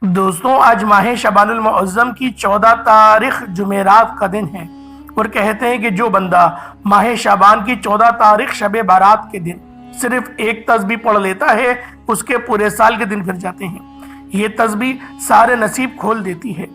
دوستوں آج ماہ شعبان المعظم کی 14 تاریخ جمعرات کا دن ہے اور کہتے ہیں کہ جو بندہ ماہ شعبان کی 14 تاریخ شب بارات کے دن صرف ایک تسبیح پڑھ لیتا ہے اس کے پورے سال کے دن پھر جاتے ہیں۔ یہ تسبیح سارے نصیب کھول دیتی ہے۔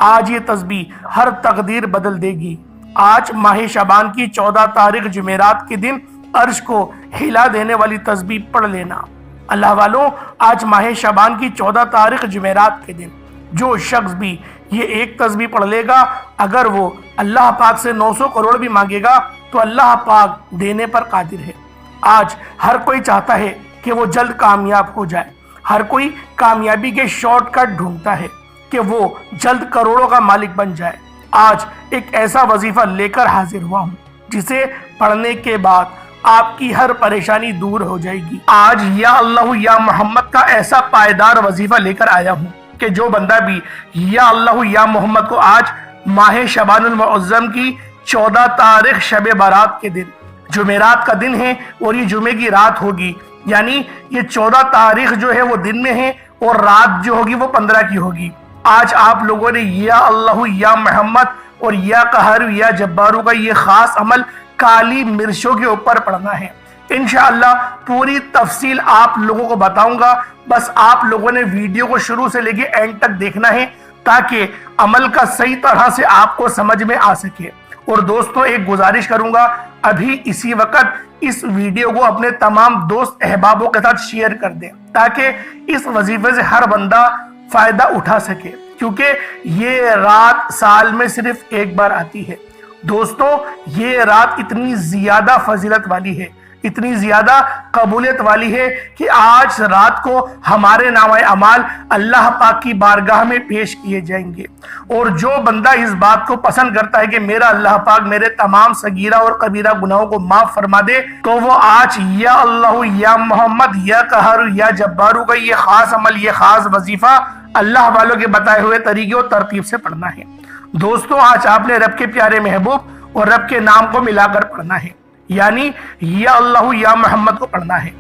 آج یہ تسبیح ہر تقدیر بدل دے گی۔ آج ماہ شعبان کی 14 تاریخ جمعرات کے دن عرش کو ہلا دینے والی تسبیح پڑھ لینا۔ اللہ والوں، آج ماہ شعبان کی 14 تاریخ جمعرات کے دن جو شخص بھی یہ ایک تسبیح پڑھ لے گا، اگر وہ اللہ پاک سے 900 کروڑ بھی مانگے گا تو اللہ پاک دینے پر قادر ہے۔ آج ہر کوئی چاہتا ہے کہ وہ جلد کامیاب ہو جائے، ہر کوئی کامیابی کے شارٹ کٹ ڈھونڈتا ہے کہ وہ جلد کروڑوں کا مالک بن جائے۔ آج ایک ایسا وظیفہ لے کر حاضر ہوا ہوں جسے پڑھنے کے بعد آپ کی ہر پریشانی دور ہو جائے گی۔ آج یا اللہ یا محمد کا ایسا پائیدار وظیفہ لے کر آیا ہوں کہ جو بندہ بھی یا اللہ یا محمد کو آج ماہ شعبان المعظم کی 14 تاریخ شب بارات کے دن جمعرات کا دن ہے اور یہ جمعے کی رات ہوگی، یعنی یہ 14 تاریخ جو ہے وہ دن میں ہے اور رات جو ہوگی وہ 15 کی ہوگی۔ آج آپ لوگوں نے یا اللہ یا محمد اور یا قہر یا جبارو کا یہ خاص عمل کالی مرچوں کے اوپر پڑھنا ہے۔ انشاءاللہ پوری تفصیل آپ لوگوں کو بتاؤں گا، بس آپ لوگوں نے ویڈیو کو شروع سے لے کے اینڈ تک دیکھنا ہے تاکہ عمل کا صحیح طرح سے آپ کو سمجھ میں آ سکے۔ اور دوستوں ایک گزارش کروں گا، ابھی اسی وقت اس ویڈیو کو اپنے تمام دوست احبابوں کے ساتھ شیئر کر دیں تاکہ اس وظیفے سے ہر بندہ فائدہ اٹھا سکے، کیونکہ یہ رات سال میں صرف ایک بار آتی ہے۔ دوستوں یہ رات اتنی زیادہ فضیلت والی ہے، اتنی زیادہ قبولیت والی ہے کہ آج رات کو ہمارے نامہ اعمال اللہ پاک کی بارگاہ میں پیش کیے جائیں گے، اور جو بندہ اس بات کو پسند کرتا ہے کہ میرا اللہ پاک میرے تمام صغیرہ اور کبیرہ گناہوں کو معاف فرما دے، تو وہ آج یا اللہ یا محمد یا قہر یا جبارو کا یہ خاص عمل، یہ خاص وظیفہ اللہ والوں کے بتائے ہوئے طریقے اور ترتیب سے پڑھنا ہے۔ دوستوں آج آپ نے رب کے پیارے محبوب اور رب کے نام کو ملا کر پڑھنا ہے، یعنی یا اللہ یا محمد کو پڑھنا ہے۔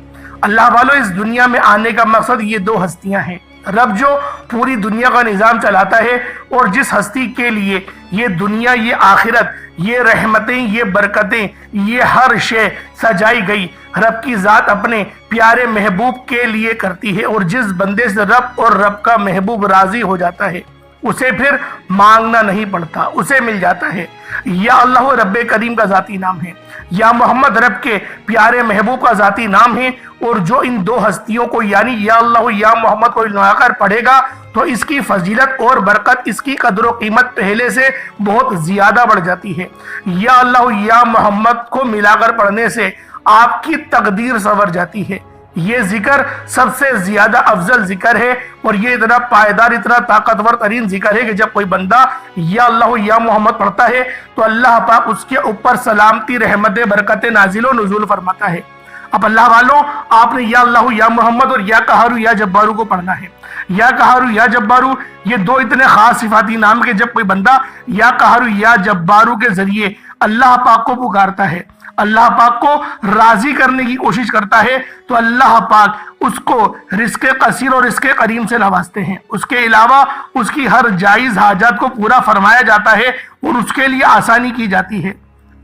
اللہ والوں، اس دنیا میں آنے کا مقصد یہ دو ہستیاں ہیں۔ رب جو پوری دنیا کا نظام چلاتا ہے اور جس ہستی کے لیے یہ دنیا، یہ آخرت، یہ رحمتیں، یہ برکتیں، یہ ہر شے سجائی گئی، رب کی ذات اپنے پیارے محبوب کے لیے کرتی ہے، اور جس بندے سے رب اور رب کا محبوب راضی ہو جاتا ہے اسے پھر مانگنا نہیں پڑتا، اسے مل جاتا ہے۔ یا اللہ رب کریم کا ذاتی نام ہے، یا محمد رب کے پیارے محبوب کا ذاتی نام ہے، اور جو ان دو ہستیوں کو یعنی یا اللہ یا محمد کو ملا کر پڑھے گا تو اس کی فضیلت اور برکت، اس کی قدر و قیمت پہلے سے بہت زیادہ بڑھ جاتی ہے۔ یا اللہ یا محمد کو ملا کر پڑھنے سے آپ کی تقدیر سنور جاتی ہے۔ یہ ذکر سب سے زیادہ افضل ذکر ہے، اور یہ اتنا پائیدار، اتنا طاقتور ترین ذکر ہے کہ جب کوئی بندہ یا اللہ یا محمد پڑھتا ہے تو اللہ پاک اس کے اوپر سلامتی، رحمت، برکت نازل و نزول فرماتا ہے۔ اب اللہ والوں، آپ نے یا اللہ یا محمد اور یا قہر یا جبارو کو پڑھنا ہے۔ یا قہر یا جبارو یہ دو اتنے خاص صفاتی نام کہ جب کوئی بندہ یا قہر یا جبارو کے ذریعے اللہ پاک کو پکارتا ہے، اللہ پاک کو راضی کرنے کی کوشش کرتا ہے، تو اللہ پاک اس کو رزق قصیر اور رزق کریم سے نوازتے ہیں۔ اس کے علاوہ اس کی ہر جائز حاجات کو پورا فرمایا جاتا ہے اور اس کے لیے آسانی کی جاتی ہے۔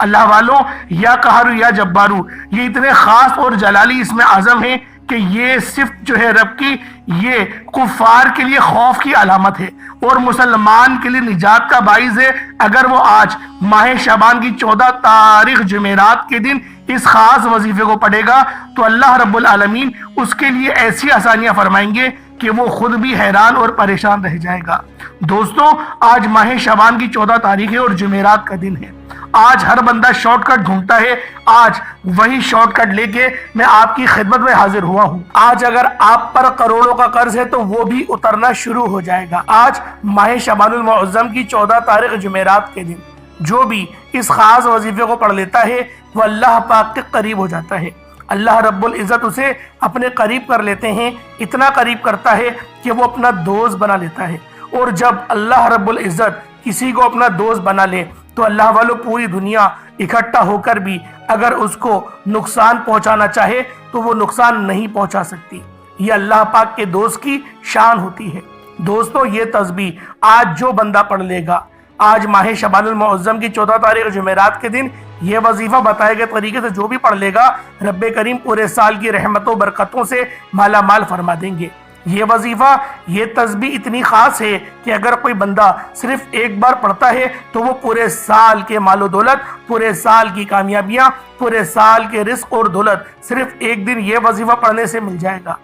اللہ والوں، یا قہر یا جبارو یہ اتنے خاص اور جلالی اسم اعظم ہیں کہ یہ صفت جو ہے رب کی، یہ کفار کے لیے خوف کی علامت ہے اور مسلمان کے لیے نجات کا باعث ہے۔ اگر وہ آج ماہ شعبان کی 14 تاریخ جمعرات کے دن اس خاص وظیفے کو پڑھے گا تو اللہ رب العالمین اس کے لیے ایسی آسانیاں فرمائیں گے کہ وہ خود بھی حیران اور پریشان رہ جائے گا۔ دوستوں آج ماہ شعبان کی 14 تاریخ ہے اور جمعرات کا دن ہے۔ آج ہر بندہ شارٹ کٹ ڈھونڈتا ہے، آج وہی شارٹ کٹ لے کے میں آپ کی خدمت میں حاضر ہوا ہوں۔ آج اگر آپ پر کروڑوں کا قرض ہے تو وہ بھی اترنا شروع ہو جائے گا۔ آج ماہ شعبان المعظم کی 14 تاریخ جمعرات کے دن جو بھی اس خاص وظیفے کو پڑھ لیتا ہے وہ اللہ پاک کے قریب ہو جاتا ہے۔ اللہ رب العزت اسے اپنے قریب کر لیتے ہیں، اتنا قریب کرتا ہے کہ وہ اپنا دوست بنا لیتا ہے۔ اور جب اللہ رب العزت کسی کو اپنا دوست بنا لے تو اللہ والوں پوری دنیا اکٹھا ہو کر بھی اگر اس کو نقصان پہنچانا چاہے تو وہ نقصان نہیں پہنچا سکتی۔ یہ اللہ پاک کے دوست کی شان ہوتی ہے۔ دوستو یہ تسبیح آج جو بندہ پڑھ لے گا، آج ماہ شعبان المعظم کی 14 تاریخ جمعرات کے دن یہ وظیفہ بتائے گئے طریقے سے جو بھی پڑھ لے گا، رب کریم پورے سال کی رحمتوں برکتوں سے مالا مال فرما دیں گے۔ یہ وظیفہ، یہ تسبیح اتنی خاص ہے کہ اگر کوئی بندہ صرف ایک بار پڑھتا ہے تو وہ پورے سال کے مال و دولت، پورے سال کی کامیابیاں، پورے سال کے رزق اور دولت صرف ایک دن یہ وظیفہ پڑھنے سے مل جائے گا۔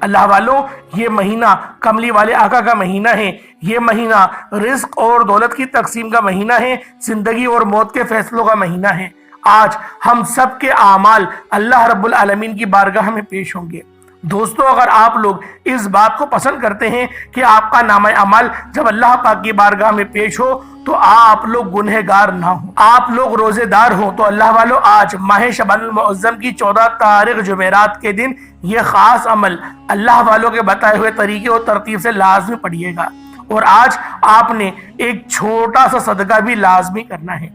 اللہ والوں، یہ مہینہ کملی والے آقا کا مہینہ ہے، یہ مہینہ رزق اور دولت کی تقسیم کا مہینہ ہے، زندگی اور موت کے فیصلوں کا مہینہ ہے۔ آج ہم سب کے اعمال اللہ رب العالمین کی بارگاہ میں پیش ہوں گے۔ دوستو، اگر آپ لوگ اس بات کو پسند کرتے ہیں کہ آپ کا نامہ اعمال جب اللہ پاک کی بارگاہ میں پیش ہو تو آپ لوگ گنہگار نہ ہوں، آپ لوگ روزے دار ہوں، تو اللہ والوں آج ماہ شعبان المعظم کی 14 تاریخ جمعرات کے دن یہ خاص عمل اللہ والوں کے بتائے ہوئے طریقے اور ترتیب سے لازمی پڑھیے گا۔ اور آج آپ نے ایک چھوٹا سا صدقہ بھی لازمی کرنا ہے،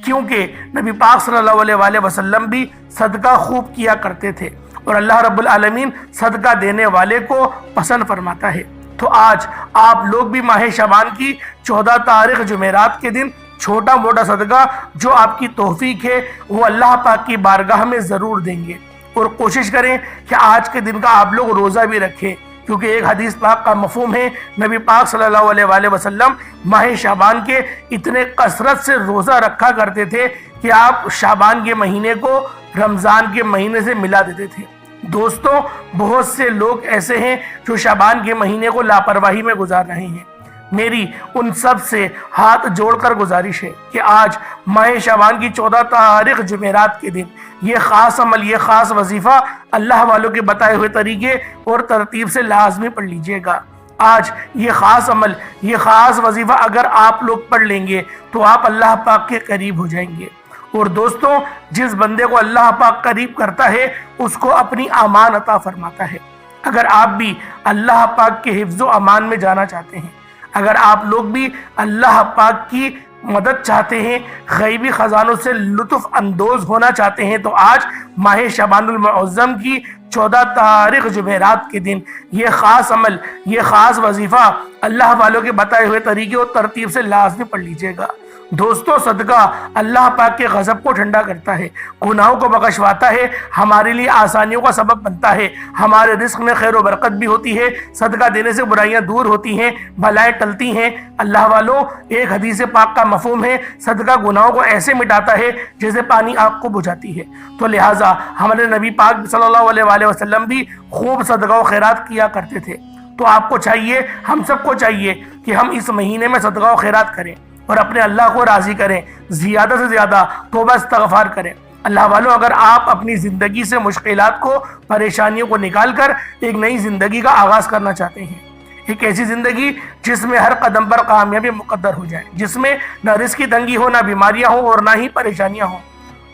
کیونکہ نبی پاک صلی اللہ علیہ وآلہ وسلم بھی صدقہ خوب کیا کرتے تھے اور اللہ رب العالمین صدقہ دینے والے کو پسند فرماتا ہے۔ تو آج آپ لوگ بھی ماہ شعبان کی 14 تاریخ جمعرات کے دن چھوٹا موٹا صدقہ جو آپ کی توفیق ہے وہ اللہ پاک کی بارگاہ میں ضرور دیں گے، اور کوشش کریں کہ آج کے دن کا آپ لوگ روزہ بھی رکھیں، کیونکہ ایک حدیث پاک کا مفہوم ہے، نبی پاک صلی اللہ علیہ وآلہ وسلم ماہ شعبان کے اتنے کثرت سے روزہ رکھا کرتے تھے کہ آپ شعبان کے مہینے کو رمضان کے مہینے سے ملا دیتے تھے۔ دوستو، بہت سے لوگ ایسے ہیں جو شعبان کے مہینے کو لاپرواہی میں گزار رہے ہیں۔ میری ان سب سے ہاتھ جوڑ کر گزارش ہے کہ آج ماہ شعبان کی 14 تاریخ جمعرات کے دن یہ خاص عمل، یہ خاص وظیفہ اللہ والوں کے بتائے ہوئے طریقے اور ترتیب سے لازمی پڑھ لیجئے گا۔ آج یہ خاص عمل، یہ خاص وظیفہ اگر آپ لوگ پڑھ لیں گے تو آپ اللہ پاک کے قریب ہو جائیں گے۔ اور دوستو، جس بندے کو اللہ پاک قریب کرتا ہے اس کو اپنی امان عطا فرماتا ہے۔ اگر آپ بھی اللہ پاک کے حفظ و امان میں جانا چاہتے ہیں، اگر آپ لوگ بھی اللہ پاک کی مدد چاہتے ہیں، غیبی خزانوں سے لطف اندوز ہونا چاہتے ہیں، تو آج ماہ شعبان المعظم کی 14 تاریخ جمعرات کے دن یہ خاص عمل، یہ خاص وظیفہ اللہ والوں کے بتائے ہوئے طریقے اور ترتیب سے لازمی پڑھ لیجئے گا۔ دوستو، صدقہ اللہ پاک کے غضب کو ٹھنڈا کرتا ہے، گناہوں کو بخشواتا ہے، ہمارے لیے آسانیوں کا سبب بنتا ہے، ہمارے رزق میں خیر و برکت بھی ہوتی ہے، صدقہ دینے سے برائیاں دور ہوتی ہیں، بھلائیں ٹلتی ہیں۔ اللہ والوں، ایک حدیث پاک کا مفہوم ہے، صدقہ گناہوں کو ایسے مٹاتا ہے جیسے پانی آگ کو بجھاتی ہے۔ تو لہٰذا ہمارے نبی پاک صلی اللہ علیہ وآلہ وسلم بھی خوب صدقہ و خیرات کیا کرتے تھے۔ تو آپ کو چاہیے، ہم سب کو چاہیے کہ ہم اس مہینے میں صدقہ و خیرات کریں اور اپنے اللہ کو راضی کریں، زیادہ سے زیادہ توبہ استغفار کریں۔ اللہ والوں، اگر آپ اپنی زندگی سے مشکلات کو، پریشانیوں کو نکال کر ایک نئی زندگی کا آغاز کرنا چاہتے ہیں، ایک ایسی زندگی جس میں ہر قدم پر کامیابی مقدر ہو جائے، جس میں نہ رزق کی تنگی ہو، نہ بیماریاں ہوں اور نہ ہی پریشانیاں ہوں،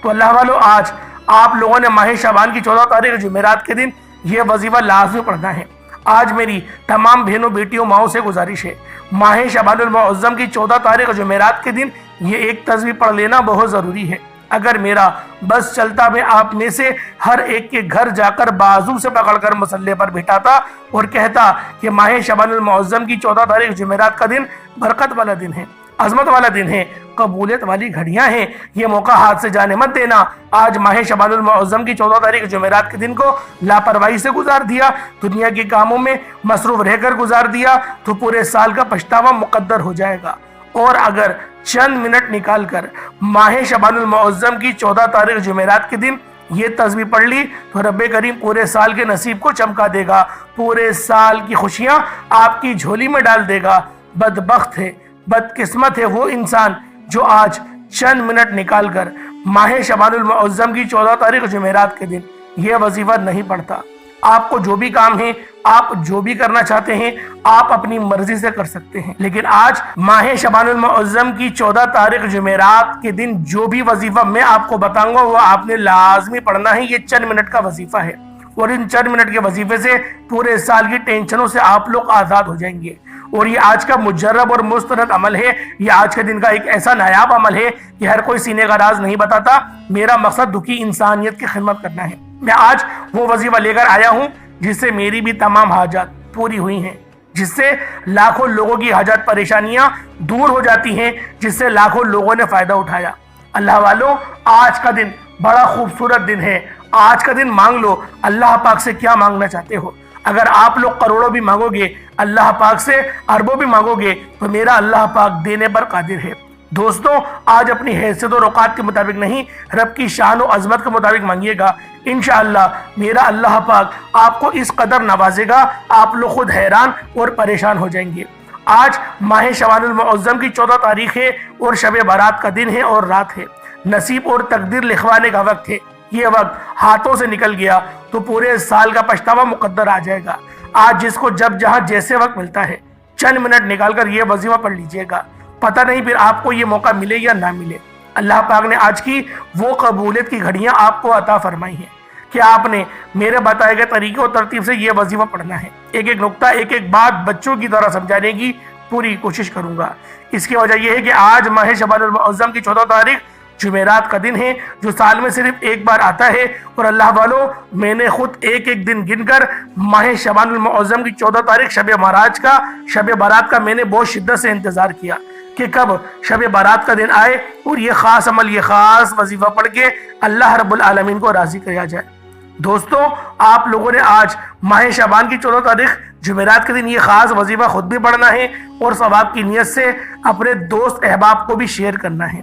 تو اللہ والوں، آج آپ لوگوں نے ماہ شعبان کی 14 تاریخ جمعرات کے دن یہ وظیفہ لازمی پڑھنا ہے۔ آج میری تمام بہنوں، بیٹیوں، ماؤں سے گزارش ہے، ماہ شعبان المعظم کی 14 تاریخ جمعرات کے دن یہ ایک تسبیح پڑھ لینا بہت ضروری ہے۔ اگر میرا بس چلتا، میں آپ میں سے ہر ایک کے گھر جا کر بازو سے پکڑ کر مصلی پر بٹھاتا اور کہتا کہ ماہ شعبان المعظم کی 14 تاریخ جمعرات کا دن برکت والا دن ہے، عظمت والا دن ہے، قبولیت والی گھڑیاں ہیں، یہ موقع ہاتھ سے جانے مت دینا۔ آج ماہ شعبان المعظم کی 14 تاریخ جمعرات کے دن کو لاپرواہی سے گزار دیا، دنیا کے کاموں میں مصروف رہ کر گزار دیا تو پورے سال کا پچھتاوا مقدر ہو جائے گا۔ اور اگر چند منٹ نکال کر ماہ شعبان المعظم کی 14 تاریخ جمعرات کے دن یہ تسبیح پڑھ لی تو رب کریم پورے سال کے نصیب کو چمکا دے گا، پورے سال کی خوشیاں آپ کی جھولی میں ڈال دے گا۔ بدبخت ہے، بدقسمت ہے وہ انسان جو آج چند منٹ نکال کر ماہ شعبان المعظم کی 14 تاریخ جمعرات کے دن یہ وظیفہ نہیں پڑھتا۔ آپ کو جو بھی کام ہے، آپ جو بھی کرنا چاہتے ہیں، آپ اپنی مرضی سے کر سکتے ہیں، لیکن آج ماہ شعبان المعظم کی 14 تاریخ جمعرات کے دن جو بھی وظیفہ میں آپ کو بتاؤں گا وہ آپ نے لازمی پڑھنا ہے۔ یہ چند منٹ کا وظیفہ ہے اور ان چند منٹ کے وظیفے سے پورے سال کی ٹینشنوں سے آپ لوگ آزاد ہو جائیں گے۔ اور یہ آج کا مجرب اور مستند عمل ہے، یہ آج کے دن کا ایک ایسا نایاب عمل ہے کہ ہر کوئی سینے کا راز نہیں بتاتا۔ میرا مقصد دکھی انسانیت کی خدمت کرنا ہے۔ میں آج وہ وظیفہ لے کر آیا ہوں جس سے میری بھی تمام حاجات پوری ہوئی ہیں۔ جس سے لاکھوں لوگوں کی حاجت پریشانیاں دور ہو جاتی ہیں، جس سے لاکھوں لوگوں نے فائدہ اٹھایا۔ اللہ والوں، آج کا دن بڑا خوبصورت دن ہے۔ آج کا دن مانگ لو اللہ پاک سے کیا مانگنا چاہتے ہو۔ اگر آپ لوگ کروڑوں بھی مانگو گے، اللہ پاک سے اربوں بھی مانگو گے، تو میرا اللہ پاک دینے پر قادر ہے۔ دوستوں، آج اپنی حیثیت و اوقات کے مطابق نہیں، رب کی شان و عظمت کے مطابق مانگیے گا، انشاءاللہ میرا اللہ پاک آپ کو اس قدر نوازے گا، آپ لوگ خود حیران اور پریشان ہو جائیں گے۔ آج ماہ شعبان المعظم کی 14 تاریخ ہے اور شب برات کا دن ہے اور رات ہے۔ نصیب اور تقدیر لکھوانے کا وقت ہے۔ یہ وقت ہاتھوں سے نکل گیا تو پورے سال کا پچھتاوا مقدر آ جائے گا۔ آج جس کو جب جہاں جیسے وقت ملتا ہے، چند منٹ نکال کر یہ وظیفہ پڑھ لیجئے گا، پتہ نہیں پھر آپ کو یہ موقع ملے یا نہ ملے۔ اللہ پاک نے آج کی وہ قبولیت کی گھڑیاں آپ کو عطا فرمائی ہیں کہ آپ نے میرے بتائے گئے طریقے اور ترتیب سے یہ وظیفہ پڑھنا ہے۔ ایک ایک نقطہ، ایک ایک بات بچوں کی طرح سمجھانے کی پوری کوشش کروں گا۔ اس کی وجہ یہ ہے کہ آج ماہ شعبان المعظم کی 14 تاریخ جمعرات کا دن ہے، جو سال میں صرف ایک بار آتا ہے، اور اللہ والوں، میں نے خود ایک ایک دن گن کر ماہ شعبان المعظم کی 14 تاریخ شب معراج کا، شب برات کا میں نے بہت شدت سے انتظار کیا کہ کب شب برات کا دن آئے اور یہ خاص عمل، یہ خاص وظیفہ پڑھ کے اللہ رب العالمین کو راضی کیا جائے۔ دوستوں، آپ لوگوں نے آج ماہ شعبان کی 14 تاریخ جمعرات کے دن یہ خاص وظیفہ خود بھی پڑھنا ہے اور ثواب کی نیت سے اپنے دوست احباب کو بھی شیئر کرنا ہے۔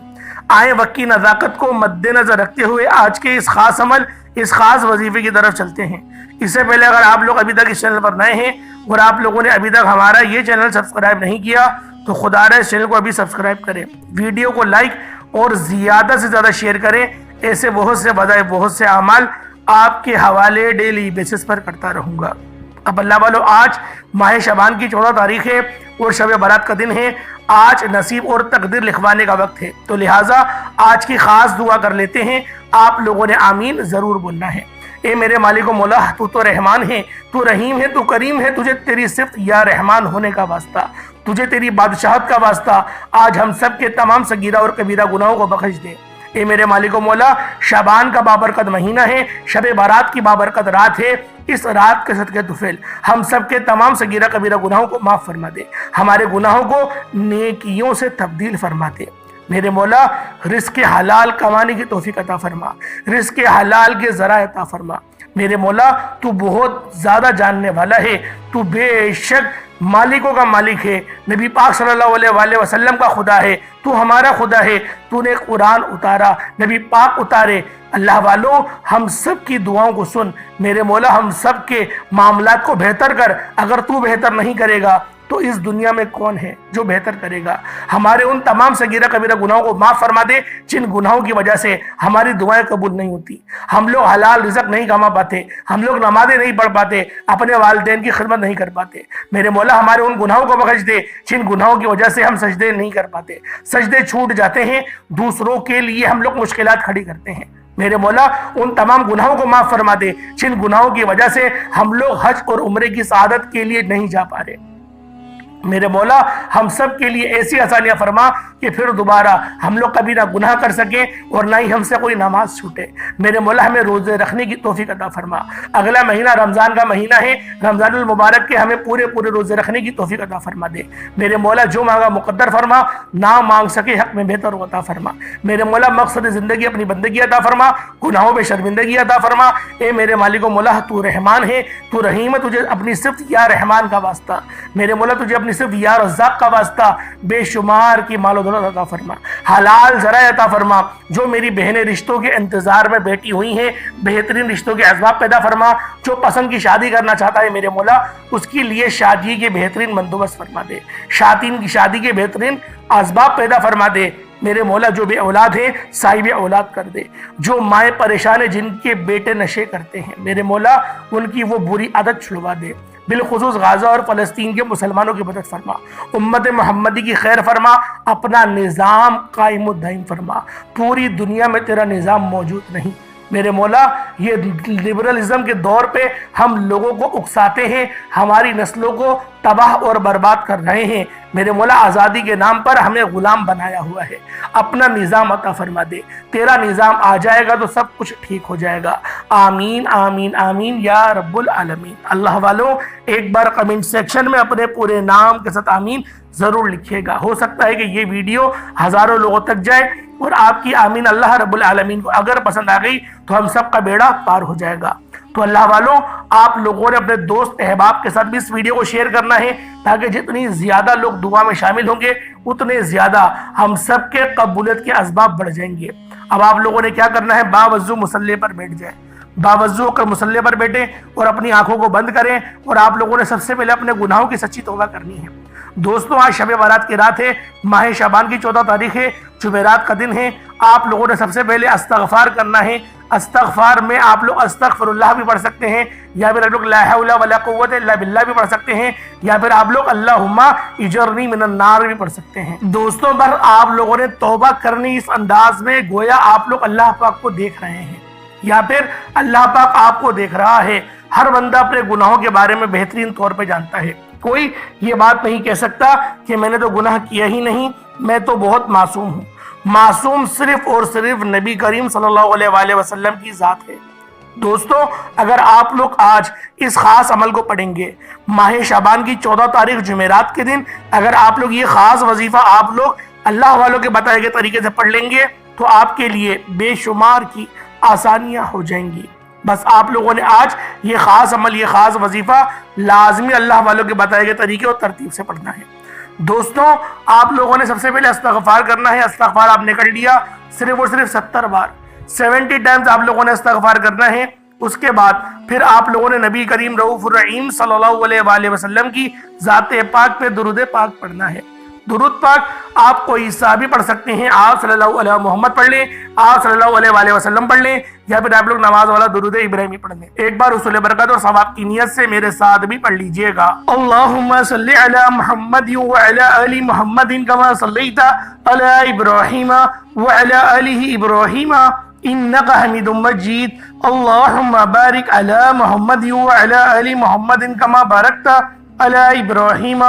آئیں وقت کی نزاکت کو مد نظر رکھتے ہوئے آج کے اس خاص عمل، اس خاص وظیفے کی طرف چلتے ہیں۔ اس سے پہلے اگر آپ لوگ ابھی تک اس چینل پر نئے ہیں اور آپ لوگوں نے ابھی تک ہمارا یہ چینل سبسکرائب نہیں کیا تو خدا رہے اس چینل کو ابھی سبسکرائب کریں، ویڈیو کو لائک اور زیادہ سے زیادہ شیئر کریں۔ ایسے بہت سے وظائف، بہت سے اعمال آپ کے حوالے ڈیلی بیسس پر کرتا رہوں گا۔ اب اللہ والو، آج ماہ شعبان کی 14 تاریخ ہے اور شب برات کا دن ہے۔ آج نصیب اور تقدیر لکھوانے کا وقت ہے، تو لہٰذا آج کی خاص دعا کر لیتے ہیں۔ آپ لوگوں نے آمین ضرور بولنا ہے۔ اے میرے مالک و مولا، تو رحمان ہے، تو رحیم ہے، تو کریم ہے، تجھے تیری صفت یا رحمان ہونے کا واسطہ، تجھے تیری بادشاہت کا واسطہ، آج ہم سب کے تمام صغیرہ اور کبیرہ گناہوں کو بخش دے۔ اے میرے مالک و مولا، شعبان کا بابرکت مہینہ ہے، شب برات کی بابرکت رات ہے، اس رات کے صدقے طفیل ہم سب کے تمام صغیرہ کبیرہ گناہوں کو معاف فرما دے، ہمارے گناہوں کو نیکیوں سے تبدیل فرما دے۔ میرے مولا، رزق حلال کمانے کی توفیق عطا فرما، رزق حلال کے ذرائع عطا فرما۔ میرے مولا، تو بہت زیادہ جاننے والا ہے، تو بے شک مالکوں کا مالک ہے، نبی پاک صلی اللہ علیہ وآلہ وسلم کا خدا ہے، تو ہمارا خدا ہے، تو نے قرآن اتارا، نبی پاک اتارے۔ اللہ والوں، ہم سب کی دعاؤں کو سن میرے مولا، ہم سب کے معاملات کو بہتر کر۔ اگر تو بہتر نہیں کرے گا تو اس دنیا میں کون ہے جو بہتر کرے گا؟ ہمارے ان تمام صغیرہ کبیرہ گناہوں کو معاف فرما دے جن گناہوں کی وجہ سے ہماری دعائیں قبول نہیں ہوتی۔ ہم لوگ حلال رزق نہیں کما پاتے، ہم لوگ نمازیں نہیں پڑھ پاتے، اپنے والدین کی خدمت نہیں کر پاتے۔ میرے مولا، ہمارے ان گناہوں کو بخش دے جن گناہوں کی وجہ سے ہم سجدے نہیں کر پاتے، سجدے چھوٹ جاتے ہیں، دوسروں کے لیے ہم لوگ مشکلات کھڑی کرتے ہیں۔ میرے مولا، ان تمام گناہوں کو معاف فرما دے جن گناہوں کی وجہ سے ہم لوگ حج اور عمرے کی سعادت کے لیے نہیں جا پا رہے۔ میرے مولا، ہم سب کے لیے ایسی آسانیاں فرما کہ پھر دوبارہ ہم لوگ کبھی نہ گناہ کر سکیں اور نہ ہی ہم سے کوئی نماز چھوٹے۔ میرے مولا، ہمیں روزے رکھنے کی توفیق عطا فرما۔ اگلا مہینہ رمضان کا مہینہ ہے، رمضان المبارک کے ہمیں پورے روزے رکھنے کی توفیق عطا فرما دے۔ میرے مولا، جو مانگا مقدر فرما، نہ مانگ سکے حق میں بہتر عطا فرما۔ میرے مولا، مقصد زندگی اپنی بندگی عطا فرما، گناہوں میں شرمندگی عطا فرما۔ اے میرے مالک و مولا، تو رحمان ہے، تو رحیم ہے، تجھے اپنی صفت یا رحمان کا واسطہ، میرے مولا تجھے اپنی صرف یا رزاق کا واسطہ بے شمار کی مال و دولت عطا فرما، حلال ذرائع عطا فرما۔ جو میری بہنیں رشتوں کے انتظار میں بیٹھی ہوئی ہیں، بہترین رشتوں کے اسباب پیدا فرما۔ جو پسند کی شادی کرنا چاہتا ہے میرے مولا، اس کے لیے شادی کے بہترین بندوبست فرما دے، شادی کے بہترین اسباب پیدا فرما دے۔ میرے مولا، جو بے اولاد ہیں صاحب اولاد کر دے، جو مائیں پریشان ہیں جن کے بیٹے نشے کرتے ہیں میرے مولا، ان کی وہ بری عادت چھڑوا دے۔ بالخصوص غزہ اور فلسطین کے مسلمانوں کی مدد فرما، امت محمدی کی خیر فرما، اپنا نظام قائم و دائم فرما۔ پوری دنیا میں تیرا نظام موجود نہیں، میرے مولا یہ لبرلزم کے دور پہ ہم لوگوں کو اکساتے ہیں، ہماری نسلوں کو تباہ اور برباد کر رہے ہیں۔ میرے مولا آزادی کے نام پر ہمیں غلام بنایا ہوا ہے، اپنا نظام عطا فرما دے، تیرا نظام آ جائے گا تو سب کچھ ٹھیک ہو جائے گا۔ آمین آمین آمین یا رب العالمین۔ اللہ والوں ایک بار کمنٹ سیکشن میں اپنے پورے نام کے ساتھ آمین ضرور لکھیے گا۔ ہو سکتا ہے کہ یہ ویڈیو ہزاروں لوگوں تک جائے اور آپ کی آمین اللہ رب العالمین کو اگر پسند آ گئی تو ہم سب کا بیڑا پار ہو جائے گا۔ تو اللہ والوں آپ لوگوں نے اپنے دوست احباب کے ساتھ بھی اس ویڈیو کو شیئر کرنا ہے تاکہ جتنی زیادہ لوگ دعا میں شامل ہوں گے اتنے زیادہ ہم سب کے قبولیت کے اسباب بڑھ جائیں گے۔ اب آپ لوگوں نے کیا کرنا ہے، باوضو مصلی پر بیٹھ جائیں، باوضو ہو کر مصلی پر بیٹھیں اور اپنی آنکھوں کو بند کریں، اور آپ لوگوں نے سب سے پہلے اپنے گناہوں کی سچی توبہ کرنی ہے۔ دوستوں آج شب بارات کی رات ہے، ماہ شعبان کی 14 تاریخ ہے، جمعرات کا دن ہے۔ آپ لوگوں نے سب سے پہلے استغفار کرنا ہے۔ استغفار میں آپ لوگ استغفر اللہ بھی پڑھ سکتے ہیں، یا پھر آپ لوگ لا حول ولا قوت الا باللہ بھی پڑھ سکتے ہیں، یا پھر آپ لوگ اللہم اجرنی من النار بھی پڑھ سکتے ہیں۔ دوستوں پر آپ لوگوں نے توبہ کرنی اس انداز میں گویا آپ لوگ اللہ پاک کو دیکھ رہے ہیں، یا پھر اللہ پاک آپ کو دیکھ رہا ہے۔ ہر بندہ اپنے گناہوں کے بارے میں بہترین طور پہ جانتا ہے، کوئی یہ بات نہیں کہہ سکتا کہ میں نے تو گناہ کیا ہی نہیں، میں تو بہت معصوم ہوں۔ معصوم صرف اور صرف نبی کریم صلی اللہ علیہ وآلہ وسلم کی ذات ہے۔ دوستو اگر آپ لوگ آج اس خاص عمل کو پڑھیں گے، ماہ شعبان کی 14 تاریخ جمعرات کے دن اگر آپ لوگ یہ خاص وظیفہ آپ لوگ اللہ والوں کے بتائے گئے طریقے سے پڑھ لیں گے تو آپ کے لیے بے شمار کی آسانیاں ہو جائیں گی۔ بس آپ لوگوں نے آج یہ خاص عمل، یہ خاص وظیفہ لازمی اللہ والوں کے بتائے گئے طریقے اور ترتیب سے پڑھنا ہے۔ دوستوں آپ لوگوں نے سب سے پہلے استغفار کرنا ہے۔ استغفار آپ نے کر لیا صرف اور صرف 70 بار، 70 ٹائمز آپ لوگوں نے استغفار کرنا ہے۔ اس کے بعد پھر آپ لوگوں نے نبی کریم رؤوف الرحیم صلی اللہ علیہ وآلہ وسلم کی ذات پاک پہ درود پاک پڑھنا ہے۔ درود پاک آپ کوئی حصہ بھی پڑھ سکتے ہیں، آپ صلی اللہ علیہ محمد پڑھ لیں، آپ صلی اللہ علیہ وآلہ وسلم پڑھ لیں، یا پھر آپ لوگ نماز والا درود ابراہیمی پڑھ لیں۔ ایک بار حصول برکت اور ثواب کی نیت سے میرے ساتھ بھی پڑھ لیجئے گا۔ اللہم صلی علی محمد وعلی آل محمد کما صلیت علی ابراہیم وعلی آل ابراہیم انک حمید مجید۔ اللہم بارک علی محمد وعلی آل محمد کما بارکت علی ابراہیم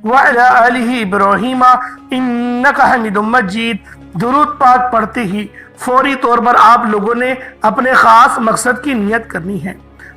وعلی آل ابراہیم انک حمید مجید۔ درود پاک پڑھتے ہی فوری طور پر آپ لوگوں نے اپنے خاص مقصد کی نیت کرنی ہے۔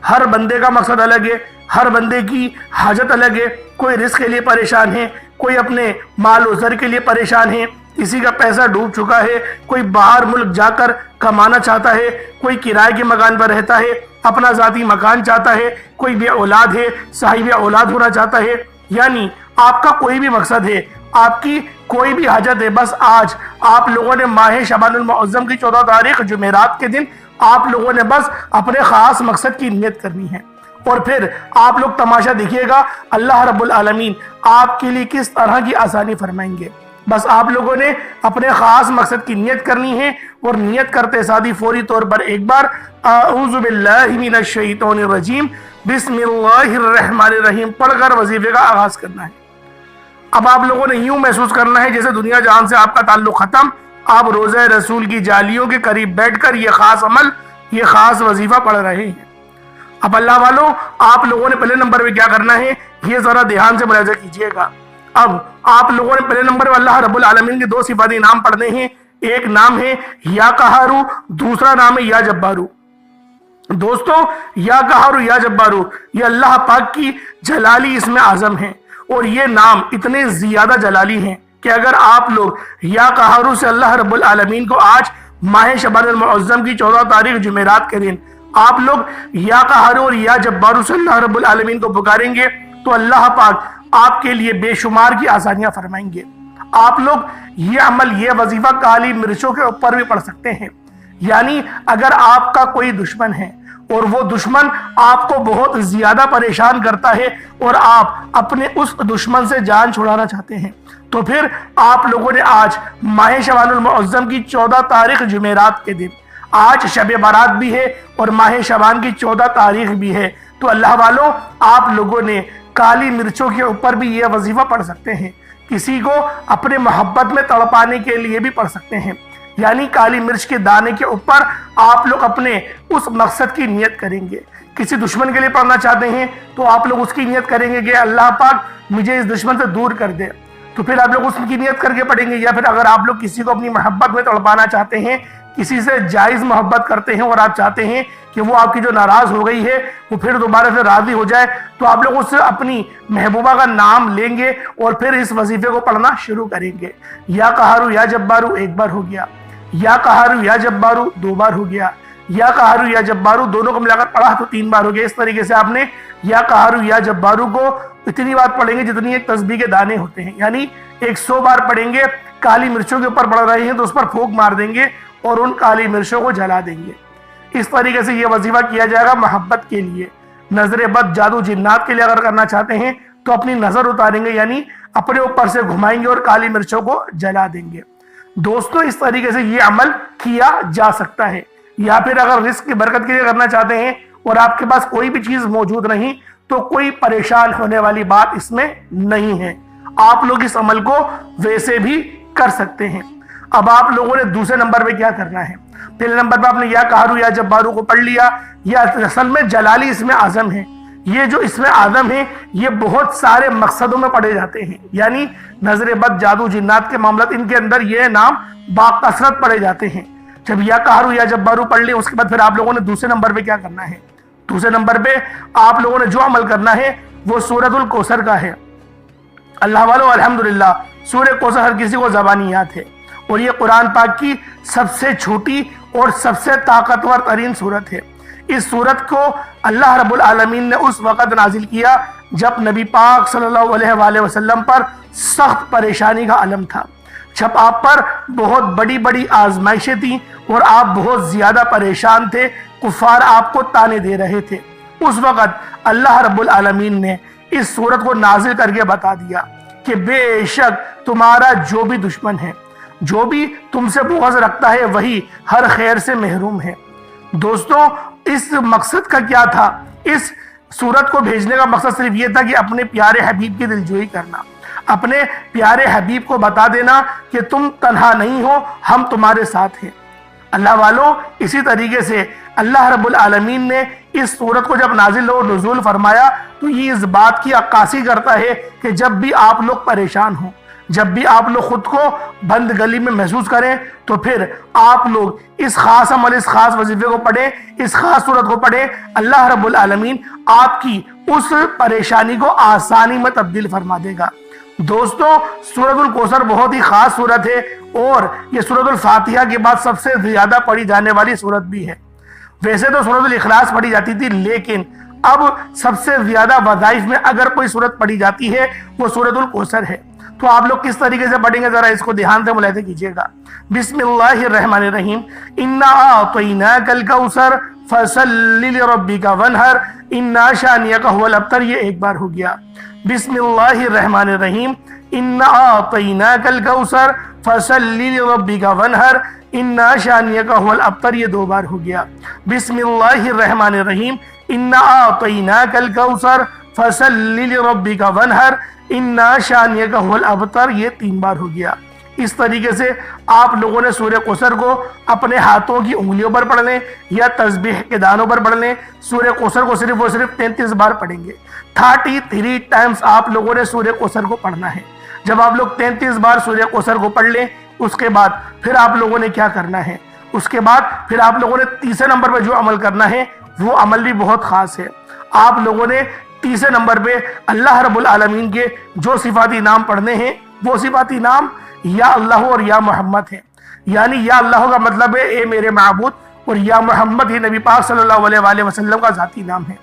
ہر بندے کا مقصد الگ ہے، ہر بندے کی حاجت الگ ہے۔ کوئی رزق کے لیے پریشان ہے، کوئی اپنے مال و زر کے لیے پریشان ہے، کسی کا پیسہ ڈوب چکا ہے، کوئی باہر ملک جا کر کمانا چاہتا ہے، کوئی کرائے کے مکان پر رہتا ہے، اپنا ذاتی مکان چاہتا ہے، کوئی بے اولاد ہے، صاحب اولاد ہونا چاہتا ہے۔ یعنی آپ کا کوئی بھی مقصد ہے، آپ کی کوئی بھی حاجت ہے، بس آج آپ لوگوں نے ماہ شعبان المعظم کی 14 تاریخ جمعرات کے دن آپ لوگوں نے بس اپنے خاص مقصد کی نیت کرنی ہے، اور پھر آپ لوگ تماشا دیکھیے گا اللہ رب العالمین آپ کے لیے کس طرح کی آسانی فرمائیں گے۔ بس آپ لوگوں نے اپنے خاص مقصد کی نیت کرنی ہے، اور نیت کرتے ساتھ ہی فوری طور پر ایک بار اعوذ باللہ من الشیطان الرجیم بسم اللہ الرحمن الرحیم پڑھ کر وظیفے کا آغاز کرنا ہے۔ اب آپ لوگوں نے یوں محسوس کرنا ہے جیسے دنیا جہان سے آپ کا تعلق ختم، آپ روضہ رسول کی جالیوں کے قریب بیٹھ کر یہ خاص عمل، یہ خاص وظیفہ پڑھ رہے ہیں۔ اب اللہ والوں آپ لوگوں نے پہلے نمبر پہ کیا کرنا ہے یہ ذرا دھیان سے ملاحظہ کیجئے گا۔ اب آپ لوگوں نے پہلے نمبر پہ اللہ رب العالمین کے 2 صفاتی نام پڑھنے ہیں۔ ایک نام ہے یا قہارو، دوسرا نام ہے یا جبارو۔ دوستو یا قہارو یا جبارو یہ اللہ پاک کی جلالی اسم اعظم ہے، اور یہ نام اتنے زیادہ جلالی ہیں کہ اگر آپ لوگ یا قہارو سے اللہ رب العالمین کو آج ماہ شعبان المعظم کی 14 تاریخ جمعرات کے دن آپ لوگ یا قہارو اور یا جبارو سے اللہ رب العالمین کو پکاریں گے تو اللہ پاک آپ کے لیے بے شمار کی آسانیاں فرمائیں گے۔ آپ لوگ یہ عمل، یہ وظیفہ کالی مرچوں کے اوپر بھی پڑھ سکتے ہیں۔ یعنی اگر آپ کا کوئی دشمن ہے اور وہ دشمن آپ کو بہت زیادہ پریشان کرتا ہے اور آپ اپنے اس دشمن سے جان چھڑانا چاہتے ہیں تو پھر آپ لوگوں نے آج ماہ شعبان المعظم کی 14 تاریخ جمعرات کے دن، آج شب بارات بھی ہے اور ماہ شعبان کی 14 تاریخ بھی ہے، تو اللہ والوں آپ لوگوں نے کالی مرچوں کے اوپر بھی یہ وظیفہ پڑھ سکتے ہیں۔ کسی کو اپنے محبت میں تڑپانے کے لیے بھی پڑھ سکتے ہیں، یعنی کالی مرچ کے دانے کے اوپر آپ لوگ اپنے اس مقصد کی نیت کریں گے. کسی دشمن کے لیے پڑھنا چاہتے ہیں تو آپ لوگ اس کی نیت کریں گے کہ اللہ پاک مجھے اس دشمن سے دور کر دے, تو پھر آپ لوگ اس کی نیت کر کے پڑھیں گے. یا پھر اگر آپ لوگ کسی کو اپنی محبت میں تڑپانا چاہتے ہیں, کسی سے جائز محبت کرتے ہیں اور آپ چاہتے ہیں کہ وہ آپ کی جو ناراض ہو گئی ہے وہ پھر دوبارہ سے راضی ہو جائے, تو آپ لوگ اس سے اپنی محبوبہ کا نام لیں گے اور پھر اس وظیفے کو پڑھنا شروع کریں گے. یا قہارو یا جبارو ایک بار ہو گیا, یا قہارو یا جبارو دو بار ہو گیا, یا قہارو یا جبارو دونوں کو ملا کر پڑھا تو 3 بار ہو گیا. اس طریقے سے آپ نے یا قہارو یا جبارو کو اتنی بار پڑھیں گے جتنی ایک تسبیح کے دانے ہوتے ہیں, یعنی 100 بار پڑھیں گے. کالی مرچوں کے اوپر پڑھ رہے ہیں تو اس پر پھونک مار دیں گے اور ان کالی مرچوں کو جلا دیں گے. اس طریقے سے یہ وظیفہ کیا جائے گا محبت کے لیے. نظر بد, جادو, جنات کے لیے اگر کرنا چاہتے ہیں تو اپنی نظر اتاریں گے, یعنی اپنے اوپر سے گھمائیں گے اور کالی مرچوں کو جلا دیں گے. دوستوں اس طریقے سے یہ عمل کیا جا سکتا ہے. یا پھر اگر رزق کی برکت کے لیے کرنا چاہتے ہیں اور آپ کے پاس کوئی بھی چیز موجود نہیں تو کوئی پریشان ہونے والی بات اس میں نہیں ہے, آپ لوگ اس عمل کو ویسے بھی کر سکتے ہیں. اب آپ لوگوں نے دوسرے نمبر پہ کیا کرنا ہے. پہلے نمبر پہ آپ نے یا قہارو یا جبارو کو پڑھ لیا. یا اصل میں جلالی اسم اعظم ہے. یہ جو اسم اعظم ہے یہ بہت سارے مقصدوں میں پڑھے جاتے ہیں, یعنی نظر بد, جادو, جنات کے معاملات, ان کے اندر یہ نام باکثرت پڑھے جاتے ہیں. جب یا قہارو یا جبارو پڑھ لیں اس کے بعد پھر آپ لوگوں نے دوسرے نمبر پہ کیا کرنا ہے. دوسرے نمبر پہ آپ لوگوں نے جو عمل کرنا ہے وہ سورۃ الکوثر کا ہے. اللہ والو الحمدللہ سورہ کوثر ہر کسی کو زبانی یاد ہے, اور یہ قرآن پاک کی سب سے چھوٹی اور سب سے طاقتور ترین سورت ہے. اس سورت کو اللہ رب العالمین نے اس وقت نازل کیا جب نبی پاک صلی اللہ علیہ وآلہ وسلم پر سخت پریشانی کا عالم تھا, جب آپ پر بہت بڑی بڑی آزمائشیں تھیں اور آپ بہت زیادہ پریشان تھے, کفار آپ کو تانے دے رہے تھے. اس وقت اللہ رب العالمین نے اس سورت کو نازل کر کے بتا دیا کہ بے شک تمہارا جو بھی دشمن ہے, جو بھی تم سے بغض رکھتا ہے, وہی ہر خیر سے محروم ہے. دوستوں اس مقصد کا کیا تھا, اس سورت کو بھیجنے کا مقصد صرف یہ تھا کہ اپنے پیارے حبیب کی دلجوئی کرنا, اپنے پیارے حبیب کو بتا دینا کہ تم تنہا نہیں ہو, ہم تمہارے ساتھ ہیں. اللہ والوں اسی طریقے سے اللہ رب العالمین نے اس سورت کو جب نازل و نزول فرمایا تو یہ اس بات کی عکاسی کرتا ہے کہ جب بھی آپ لوگ پریشان ہوں, جب بھی آپ لوگ خود کو بند گلی میں محسوس کریں تو پھر آپ لوگ اس خاص عمل, اس خاص وظیفے کو پڑھیں, اس خاص سورت کو پڑھیں. اللہ رب العالمین آپ کی اس پریشانی کو آسانی میں تبدیل فرما دے گا. دوستوں سورۃ الکوثر بہت ہی خاص سورت ہے اور یہ سورۃ الفاتحہ کے بعد سب سے زیادہ پڑھی جانے والی سورت بھی ہے. ویسے تو سورۃ الاخلاص پڑھی جاتی تھی, لیکن اب سب سے زیادہ وظائف میں اگر کوئی سورت پڑھی جاتی ہے وہ سورۃ الکوثر ہے. تو آپ لوگ کس طریقے سے پڑھیں گے ذرا اس کو دھیان سے ملاحظہ کیجیے گا. بسم اللہ الرحمن الرحیم. انا اعطیناک الکوثر فصل لربک وانحر انا شانئک هو الابتر. یہ ایک بار ہو گیا. بسم اللہ الرحمن الرحیم. انا اعطیناک الکوثر فصل لربک وانحر انا شانئک هو الابتر. یہ 2 بار ہو گیا. بسم اللہ الرحمن الرحیم. انا اعطیناک الکوثر فصل لربک وانحر انا شانئک هو الابتر. یہ 3 بار ہو گیا. اس طریقے سے آپ لوگوں نے سورہ کوثر کو اپنے ہاتھوں کی انگلیوں پر پڑھ لیں یا تسبیح کے دانوں پر پڑھ لیں. سورہ کوثر کو صرف 33 بار پڑھیں گے. 33 ٹائمز آپ لوگوں نے سورہ کوثر کو پڑھنا ہے. جب آپ لوگ 33 بار سورہ کوثر کو پڑھ لیں اس کے بعد پھر آپ لوگوں نے کیا کرنا ہے, اس کے بعد پھر آپ لوگوں نے تیسرے نمبر پہ جو عمل کرنا ہے وہ عمل بھی بہت خاص ہے. آپ لوگوں نے تیسرے نمبر پہ اللہ رب العالمین کے جو صفاتی نام پڑھنے ہیں وہ صفاتی نام یا اللہ اور یا محمد ہیں. یعنی یا اللہ کا مطلب ہے اے میرے معبود, اور یا محمد ہی نبی پاک صلی اللہ علیہ وآلہ وسلم کا ذاتی نام ہے.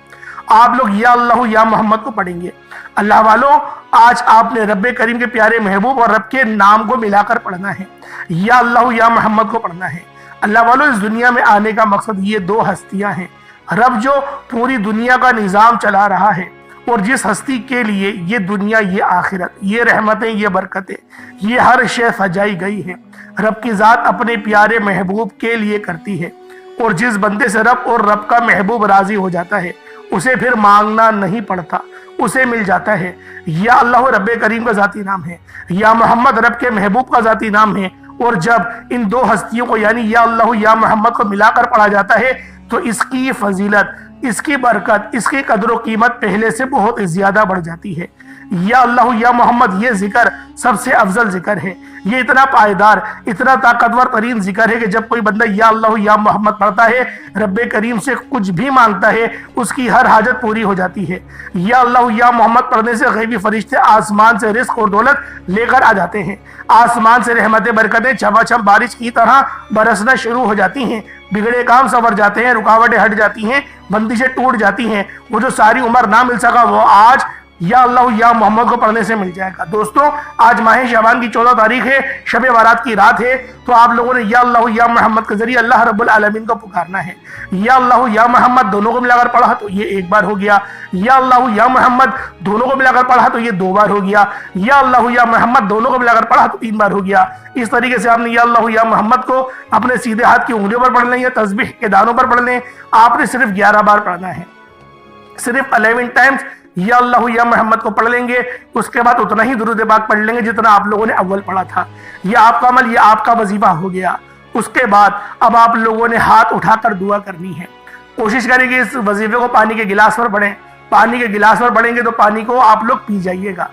آپ لوگ یا اللہ یا محمد کو پڑھیں گے. اللہ والوں آج آپ نے رب کریم کے پیارے محبوب اور رب کے نام کو ملا کر پڑھنا ہے. یا اللہ یا محمد کو پڑھنا ہے. اللہ والوں اس دنیا میں آنے کا مقصد یہ 2 ہستیاں ہیں. رب جو پوری دنیا کا نظام چلا رہا ہے اور جس ہستی کے لیے یہ دنیا, یہ آخرت, یہ رحمتیں, یہ برکتیں, یہ ہر شے سجائی گئی ہے, رب کی ذات اپنے پیارے محبوب کے لیے کرتی ہے. اور جس بندے سے رب اور رب کا محبوب راضی ہو جاتا ہے اسے پھر مانگنا نہیں پڑتا, اسے مل جاتا ہے. یا اللہ رب کریم کا ذاتی نام ہے, یا محمد رب کے محبوب کا ذاتی نام ہے, اور جب ان دو ہستیوں کو یعنی یا اللہ یا محمد کو ملا کر پڑھا جاتا ہے تو اس کی فضیلت، اس کی برکت، اس کی قدر و قیمت پہلے سے بہت زیادہ بڑھ جاتی ہے۔ یا اللہ یا محمد یہ ذکر سب سے افضل ذکر ہے، یہ اتنا پائیدار، اتنا طاقتور ترین ذکر ہے کہ جب کوئی بندہ یا اللہ یا محمد پڑھتا ہے، رب کریم سے کچھ بھی مانگتا ہے اس کی ہر حاجت پوری ہو جاتی ہے۔ یا اللہ یا محمد پڑھنے سے غیبی فرشتے آسمان سے رزق اور دولت لے کر آ جاتے ہیں، آسمان سے رحمتیں برکتیں چھما چھم بارش کی طرح برسنا شروع ہو جاتی ہیں، بگڑے کام سنور جاتے ہیں، رکاوٹیں ہٹ جاتی ہیں، بندشیں ٹوٹ جاتی ہیں، وہ جو ساری عمر نہ مل سکا وہ آج یا اللہ یا محمد کو پڑھنے سے مل جائے گا۔ دوستوں آج ماہ شعبان کی 14 تاریخ ہے، شب بارات کی رات ہے، تو آپ لوگوں نے یا اللہ یا محمد کے ذریعے اللہ رب العالمین کو پکارنا ہے۔ یا اللہ یا محمد دونوں کو ملا کر پڑھا تو یہ ایک بار ہو گیا، یا اللہ یا محمد دونوں کو ملا کر پڑھا تو یہ 2 بار ہو گیا، یا اللہ یا محمد دونوں کو ملا کر پڑھا تو 3 بار ہو گیا۔ اس طریقے سے آپ نے یا اللہ یا محمد کو اپنے سیدھے ہاتھ کی انگلیوں پر پڑھ لیں یا تسبیح کے دانوں پر پڑھ لیں، آپ نے صرف 11 بار پڑھنا ہے، صرف 11 ٹائمز یا اللہ یا محمد کو پڑھ لیں گے، اس کے بعد اتنا ہی درود پاک پڑھ لیں گے جتنا آپ لوگوں نے اول پڑھا تھا۔ یہ آپ کا عمل، یہ آپ کا وظیفہ ہو گیا۔ اس کے بعد اب آپ لوگوں نے ہاتھ اٹھا کر دعا کرنی ہے۔ کوشش کریں کہ اس وظیفے کو پانی کے گلاس پر پڑھیں، پانی کے گلاس پر پڑھیں گے تو پانی کو آپ لوگ پی جائیے گا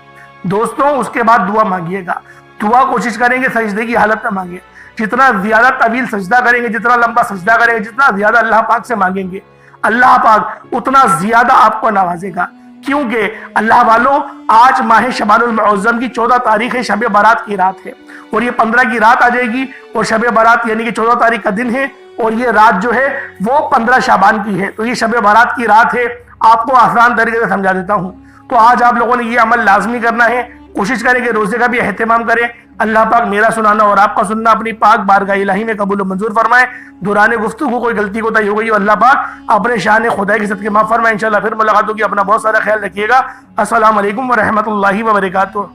دوستوں۔ اس کے بعد دعا مانگیے گا، دعا کوشش کریں گے سجدے کی حالت میں مانگیں، جتنا زیادہ طویل سجدہ کریں گے، جتنا لمبا سجدہ کریں گے، جتنا زیادہ اللہ پاک سے مانگیں گے، اللہ پاک اتنا زیادہ آپ کو نوازے گا۔ کیونکہ اللہ والوں آج ماہ شعبان المعظم کی 14 تاریخ ہے، شب بارات کی رات ہے، اور یہ 15 کی رات آ جائے گی، اور شب بارات یعنی کہ 14 تاریخ کا دن ہے، اور یہ رات جو ہے وہ 15 شعبان کی ہے، تو یہ شب بارات کی رات ہے۔ آپ کو آسان طریقے سے سمجھا دیتا ہوں، تو آج آپ لوگوں نے یہ عمل لازمی کرنا ہے۔ کوشش کریں کہ روزے کا بھی اہتمام کریں۔ اللہ پاک میرا سنانا اور آپ کا سننا اپنی پاک بارگاہ الہی میں قبول و منظور فرمائے۔ دوران گفتگو کوئی غلطی کوتاہی ہو گئی ہو، اللہ پاک اپنے شان خدا کی صدقے معاف فرمائے۔ انشاءاللہ پھر ملاقات ہوگی، اپنا بہت سارا خیال رکھیے گا۔ السلام علیکم ورحمۃ اللہ وبرکاتہ۔